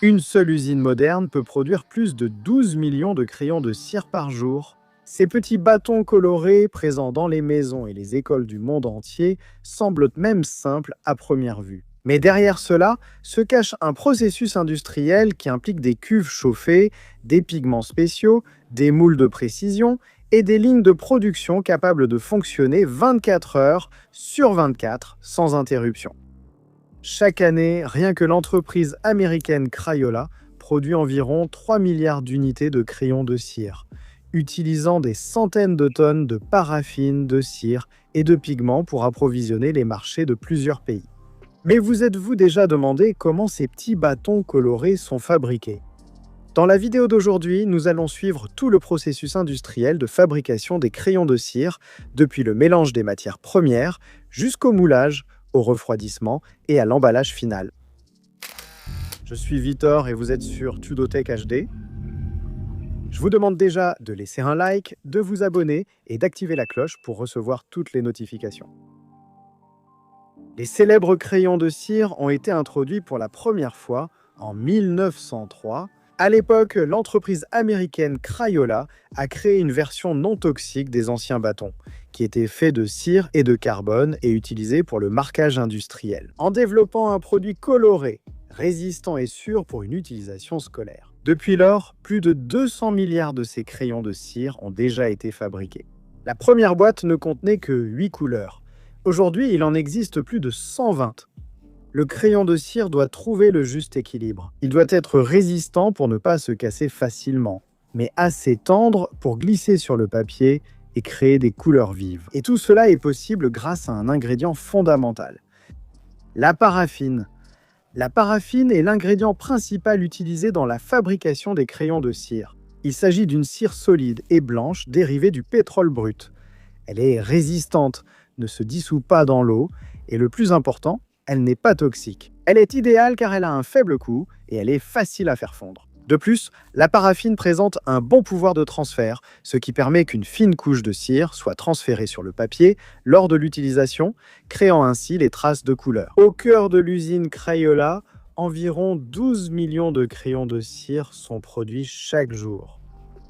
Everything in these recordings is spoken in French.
Une seule usine moderne peut produire plus de 12 millions de crayons de cire par jour. Ces petits bâtons colorés, présents dans les maisons et les écoles du monde entier, semblent même simples à première vue. Mais derrière cela se cache un processus industriel qui implique des cuves chauffées, des pigments spéciaux, des moules de précision et des lignes de production capables de fonctionner 24 heures sur 24 sans interruption. Chaque année, rien que l'entreprise américaine Crayola produit environ 3 milliards d'unités de crayons de cire, utilisant des centaines de tonnes de paraffine, de cire et de pigments pour approvisionner les marchés de plusieurs pays. Mais vous êtes-vous déjà demandé comment ces petits bâtons colorés sont fabriqués? Dans la vidéo d'aujourd'hui, nous allons suivre tout le processus industriel de fabrication des crayons de cire, depuis le mélange des matières premières jusqu'au moulage, au refroidissement et à l'emballage final. Je suis Victor et vous êtes sur Tudotech HD. Je vous demande déjà de laisser un like, de vous abonner et d'activer la cloche pour recevoir toutes les notifications. Les célèbres crayons de cire ont été introduits pour la première fois en 1903. À l'époque, l'entreprise américaine Crayola a créé une version non toxique des anciens bâtons, qui était fait de cire et de carbone et utilisé pour le marquage industriel, en développant un produit coloré, résistant et sûr pour une utilisation scolaire. Depuis lors, plus de 200 milliards de ces crayons de cire ont déjà été fabriqués. La première boîte ne contenait que 8 couleurs. Aujourd'hui, il en existe plus de 120. Le crayon de cire doit trouver le juste équilibre. Il doit être résistant pour ne pas se casser facilement, mais assez tendre pour glisser sur le papier et créer des couleurs vives. Et tout cela est possible grâce à un ingrédient fondamental, la paraffine. La paraffine est l'ingrédient principal utilisé dans la fabrication des crayons de cire. Il s'agit d'une cire solide et blanche dérivée du pétrole brut. Elle est résistante, ne se dissout pas dans l'eau et le plus important, elle n'est pas toxique. Elle est idéale car elle a un faible coût et elle est facile à faire fondre. De plus, la paraffine présente un bon pouvoir de transfert, ce qui permet qu'une fine couche de cire soit transférée sur le papier lors de l'utilisation, créant ainsi les traces de couleur. Au cœur de l'usine Crayola, environ 12 millions de crayons de cire sont produits chaque jour.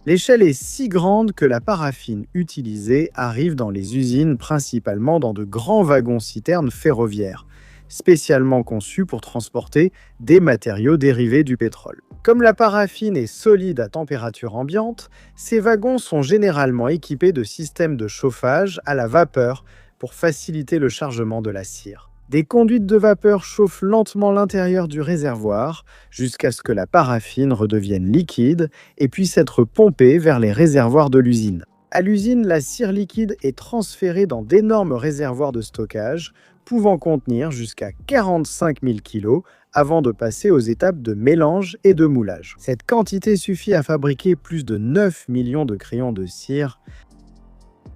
L'échelle est si grande que la paraffine utilisée arrive dans les usines principalement dans de grands wagons-citernes ferroviaires, spécialement conçus pour transporter des matériaux dérivés du pétrole. Comme la paraffine est solide à température ambiante, ces wagons sont généralement équipés de systèmes de chauffage à la vapeur pour faciliter le chargement de la cire. Des conduites de vapeur chauffent lentement l'intérieur du réservoir jusqu'à ce que la paraffine redevienne liquide et puisse être pompée vers les réservoirs de l'usine. À l'usine, la cire liquide est transférée dans d'énormes réservoirs de stockage pouvant contenir jusqu'à 45 000 kg avant de passer aux étapes de mélange et de moulage. Cette quantité suffit à fabriquer plus de 9 millions de crayons de cire.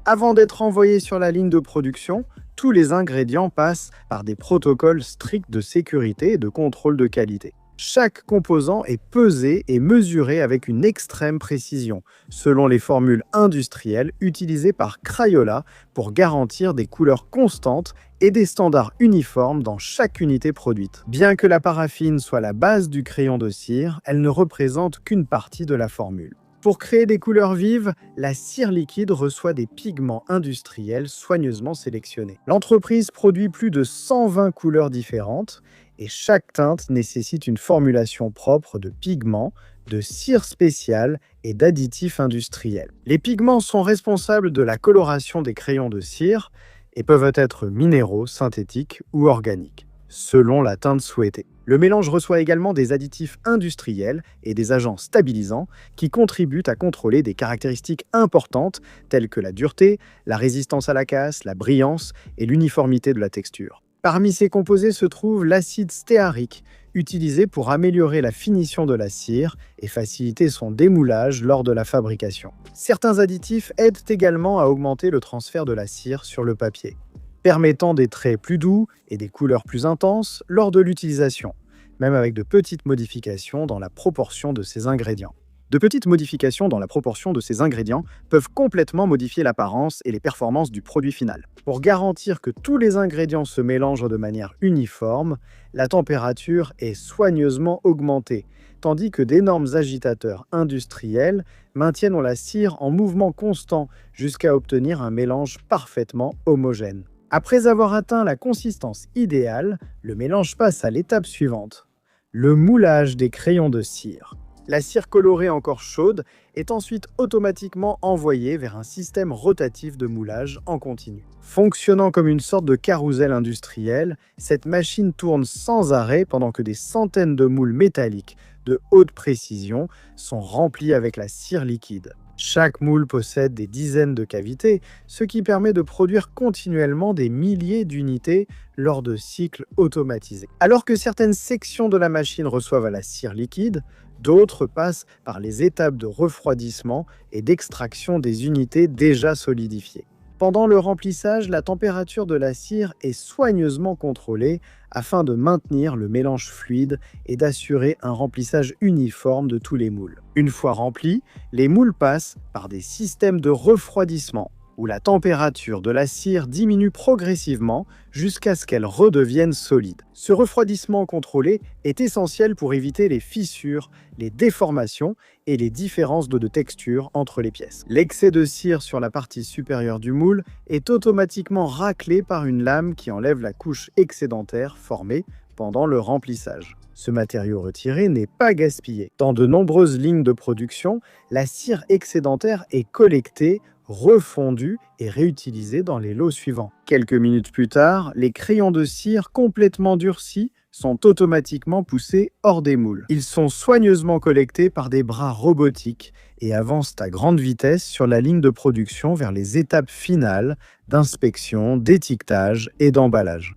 Avant d'être envoyés sur la ligne de production, tous les ingrédients passent par des protocoles stricts de sécurité et de contrôle de qualité. Chaque composant est pesé et mesuré avec une extrême précision, selon les formules industrielles utilisées par Crayola pour garantir des couleurs constantes et des standards uniformes dans chaque unité produite. Bien que la paraffine soit la base du crayon de cire, elle ne représente qu'une partie de la formule. Pour créer des couleurs vives, la cire liquide reçoit des pigments industriels soigneusement sélectionnés. L'entreprise produit plus de 120 couleurs différentes et chaque teinte nécessite une formulation propre de pigments, de cire spéciale et d'additifs industriels. Les pigments sont responsables de la coloration des crayons de cire et peuvent être minéraux, synthétiques ou organiques, selon la teinte souhaitée. Le mélange reçoit également des additifs industriels et des agents stabilisants qui contribuent à contrôler des caractéristiques importantes telles que la dureté, la résistance à la casse, la brillance et l'uniformité de la texture. Parmi ces composés se trouve l'acide stéarique, utilisé pour améliorer la finition de la cire et faciliter son démoulage lors de la fabrication. Certains additifs aident également à augmenter le transfert de la cire sur le papier, permettant des traits plus doux et des couleurs plus intenses lors de l'utilisation, même avec de petites modifications dans la proportion de ces ingrédients. De petites modifications dans la proportion de ces ingrédients peuvent complètement modifier l'apparence et les performances du produit final. Pour garantir que tous les ingrédients se mélangent de manière uniforme, la température est soigneusement augmentée, tandis que d'énormes agitateurs industriels maintiennent la cire en mouvement constant jusqu'à obtenir un mélange parfaitement homogène. Après avoir atteint la consistance idéale, le mélange passe à l'étape suivante, le moulage des crayons de cire. La cire colorée encore chaude est ensuite automatiquement envoyée vers un système rotatif de moulage en continu. Fonctionnant comme une sorte de carrousel industriel, cette machine tourne sans arrêt pendant que des centaines de moules métalliques de haute précision sont remplis avec la cire liquide. Chaque moule possède des dizaines de cavités, ce qui permet de produire continuellement des milliers d'unités lors de cycles automatisés. Alors que certaines sections de la machine reçoivent la cire liquide, d'autres passent par les étapes de refroidissement et d'extraction des unités déjà solidifiées. Pendant le remplissage, la température de la cire est soigneusement contrôlée afin de maintenir le mélange fluide et d'assurer un remplissage uniforme de tous les moules. Une fois remplis, les moules passent par des systèmes de refroidissement où la température de la cire diminue progressivement jusqu'à ce qu'elle redevienne solide. Ce refroidissement contrôlé est essentiel pour éviter les fissures, les déformations et les différences de texture entre les pièces. L'excès de cire sur la partie supérieure du moule est automatiquement raclé par une lame qui enlève la couche excédentaire formée pendant le remplissage. Ce matériau retiré n'est pas gaspillé. Dans de nombreuses lignes de production, la cire excédentaire est collectée, refondue et réutilisée dans les lots suivants. Quelques minutes plus tard, les crayons de cire complètement durcis sont automatiquement poussés hors des moules. Ils sont soigneusement collectés par des bras robotiques et avancent à grande vitesse sur la ligne de production vers les étapes finales d'inspection, d'étiquetage et d'emballage.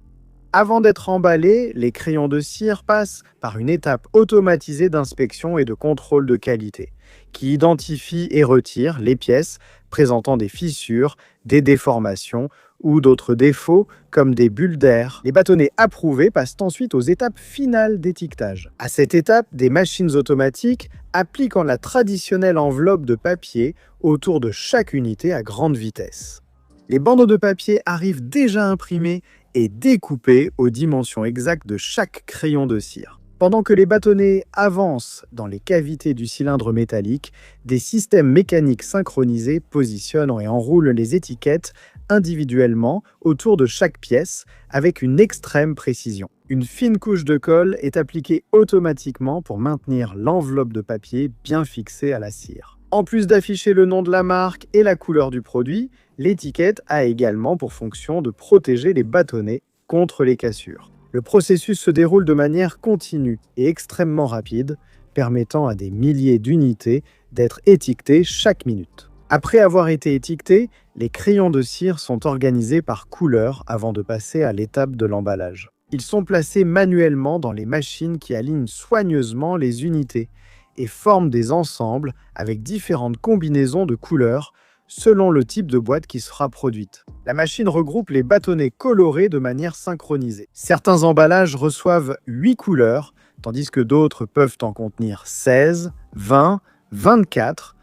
Avant d'être emballés, les crayons de cire passent par une étape automatisée d'inspection et de contrôle de qualité, qui identifie et retire les pièces présentant des fissures, des déformations ou d'autres défauts comme des bulles d'air. Les bâtonnets approuvés passent ensuite aux étapes finales d'étiquetage. À cette étape, des machines automatiques appliquent la traditionnelle enveloppe de papier autour de chaque unité à grande vitesse. Les bandeaux de papier arrivent déjà imprimés et découpés aux dimensions exactes de chaque crayon de cire. Pendant que les bâtonnets avancent dans les cavités du cylindre métallique, des systèmes mécaniques synchronisés positionnent et enroulent les étiquettes individuellement autour de chaque pièce avec une extrême précision. Une fine couche de colle est appliquée automatiquement pour maintenir l'enveloppe de papier bien fixée à la cire. En plus d'afficher le nom de la marque et la couleur du produit, l'étiquette a également pour fonction de protéger les bâtonnets contre les cassures. Le processus se déroule de manière continue et extrêmement rapide, permettant à des milliers d'unités d'être étiquetées chaque minute. Après avoir été étiquetés, les crayons de cire sont organisés par couleur avant de passer à l'étape de l'emballage. Ils sont placés manuellement dans les machines qui alignent soigneusement les unités et forment des ensembles avec différentes combinaisons de couleurs selon le type de boîte qui sera produite. La machine regroupe les bâtonnets colorés de manière synchronisée. Certains emballages reçoivent 8 couleurs, tandis que d'autres peuvent en contenir 16, 20, 24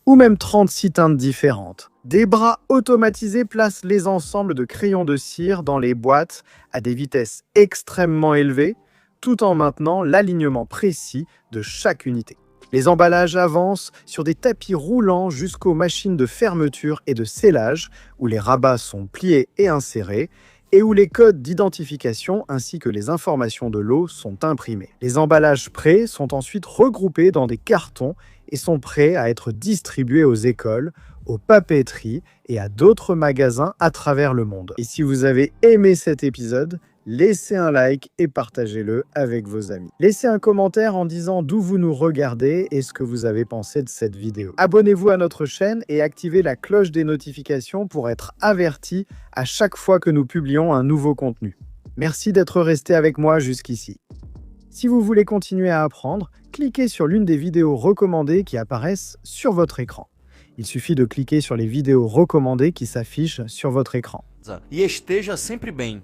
ou même 36 teintes différentes. Des bras automatisés placent les ensembles de crayons de cire dans les boîtes à des vitesses extrêmement élevées, tout en maintenant l'alignement précis de chaque unité. Les emballages avancent sur des tapis roulants jusqu'aux machines de fermeture et de scellage, où les rabats sont pliés et insérés, et où les codes d'identification ainsi que les informations de lot sont imprimés. Les emballages prêts sont ensuite regroupés dans des cartons et sont prêts à être distribués aux écoles, aux papeteries et à d'autres magasins à travers le monde. Et si vous avez aimé cet épisode, laissez un like et partagez-le avec vos amis. Laissez un commentaire en disant d'où vous nous regardez et ce que vous avez pensé de cette vidéo. Abonnez-vous à notre chaîne et activez la cloche des notifications pour être averti à chaque fois que nous publions un nouveau contenu. Merci d'être resté avec moi jusqu'ici. Si vous voulez continuer à apprendre, cliquez sur l'une des vidéos recommandées qui apparaissent sur votre écran. Il suffit de cliquer sur les vidéos recommandées qui s'affichent sur votre écran. E esteja sempre bem.